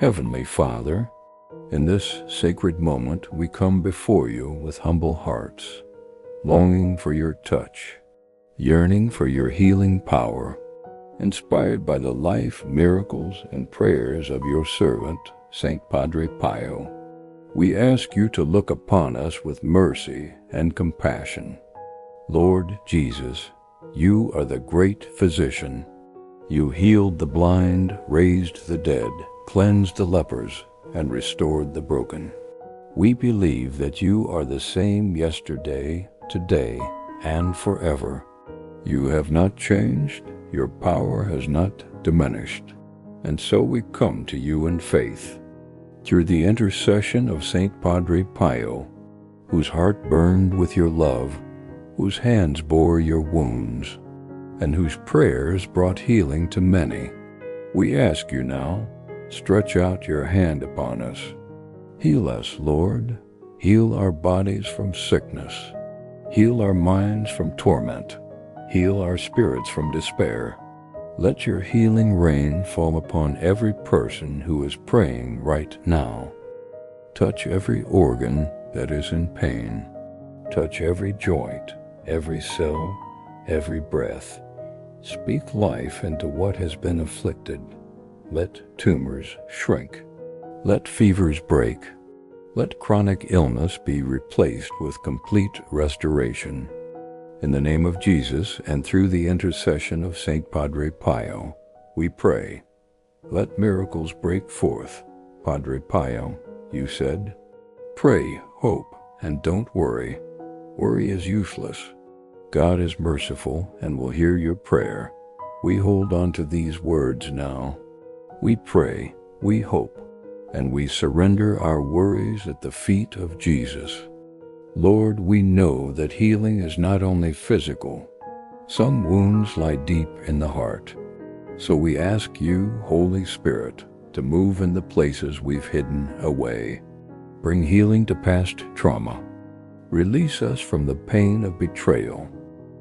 Heavenly Father, in this sacred moment we come before you with humble hearts, longing for your touch, yearning for your healing power, inspired by the life, miracles, and prayers of your servant, Saint Padre Pio. We ask you to look upon us with mercy and compassion. Lord Jesus, you are the great physician. You healed the blind, raised the dead, cleansed the lepers, and restored the broken. We believe that you are the same yesterday, today, and forever. You have not changed, your power has not diminished, and so we come to you in faith. Through the intercession of Saint Padre Pio, whose heart burned with your love, whose hands bore your wounds, and whose prayers brought healing to many, we ask you now, stretch out your hand upon us. Heal us, Lord. Heal our bodies from sickness. Heal our minds from torment. Heal our spirits from despair. Let your healing rain fall upon every person who is praying right now. Touch every organ that is in pain. Touch every joint, every cell, every breath. Speak life into what has been afflicted. Let tumors shrink. Let fevers break. Let chronic illness be replaced with complete restoration. In the name of Jesus and through the intercession of Saint Padre Pio, we pray. Let miracles break forth. Padre Pio, you said, pray, hope, and don't worry. Worry is useless. God is merciful and will hear your prayer. We hold on to these words now. We pray, we hope, and we surrender our worries at the feet of Jesus. Lord, we know that healing is not only physical. Some wounds lie deep in the heart. So we ask you, Holy Spirit, to move in the places we've hidden away. Bring healing to past trauma. Release us from the pain of betrayal.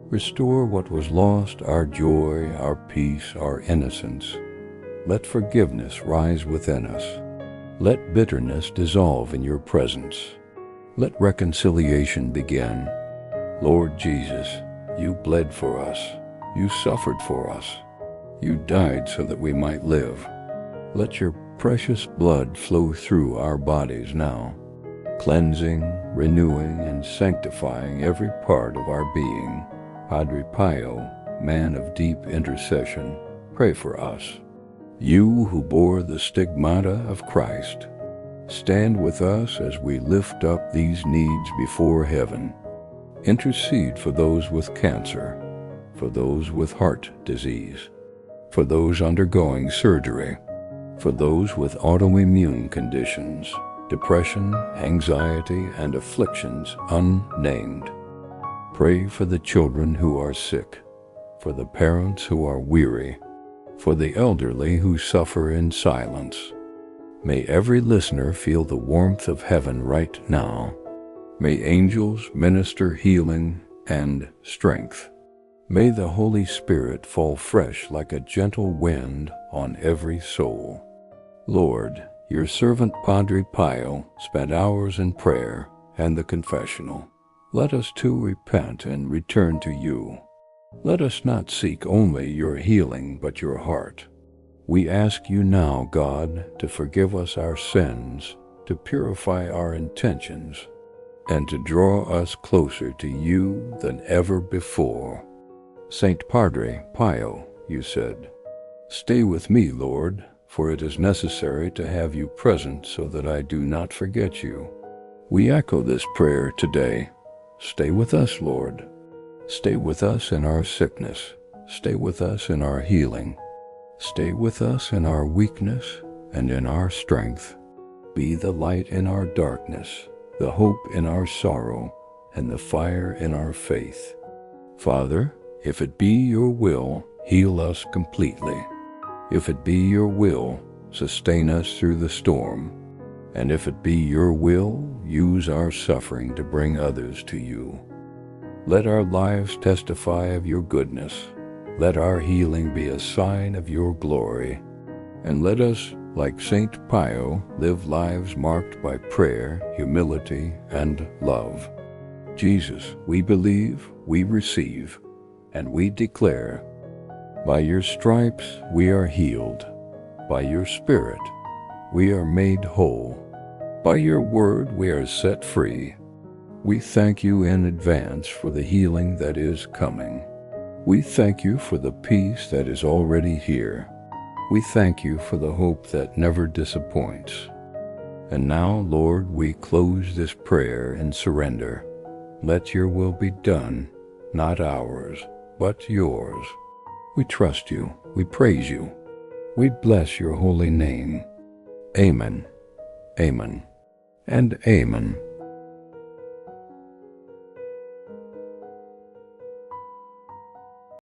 Restore what was lost, our joy, our peace, our innocence. Let forgiveness rise within us. Let bitterness dissolve in your presence. Let reconciliation begin. Lord Jesus, you bled for us. You suffered for us. You died so that we might live. Let your precious blood flow through our bodies now, cleansing, renewing, and sanctifying every part of our being. Padre Pio, man of deep intercession, pray for us. You who bore the stigmata of Christ, stand with us as we lift up these needs before heaven. Intercede for those with cancer, for those with heart disease, for those undergoing surgery, for those with autoimmune conditions, depression, anxiety, and afflictions unnamed. Pray for the children who are sick, for the parents who are weary, for the elderly who suffer in silence. May every listener feel the warmth of heaven right now. May angels minister healing and strength. May the Holy Spirit fall fresh like a gentle wind on every soul. Lord, your servant Padre Pio spent hours in prayer and the confessional. Let us too repent and return to you. Let us not seek only your healing but your heart. We ask you now, God, to forgive us our sins, to purify our intentions, and to draw us closer to you than ever before. Saint Padre Pio, you said, stay with me, Lord, for it is necessary to have you present so that I do not forget you. We echo this prayer today. Stay with us, Lord. Stay with us in our sickness. Stay with us in our healing. Stay with us in our weakness and in our strength. Be the light in our darkness, the hope in our sorrow, and the fire in our faith. Father, if it be your will, heal us completely. If it be your will, sustain us through the storm. And if it be your will, use our suffering to bring others to you. Let our lives testify of your goodness. Let our healing be a sign of your glory. And let us Like Saint Pio, live lives marked by prayer, humility, and love. Jesus, we believe, we receive, and we declare, by your stripes we are healed. By your Spirit we are made whole. By your word we are set free. We thank you in advance for the healing that is coming. We thank you for the peace that is already here. We thank you for the hope that never disappoints. And now, Lord, we close this prayer in surrender. Let your will be done, not ours, but yours. We trust you, we praise you, we bless your holy name. Amen, amen, and amen.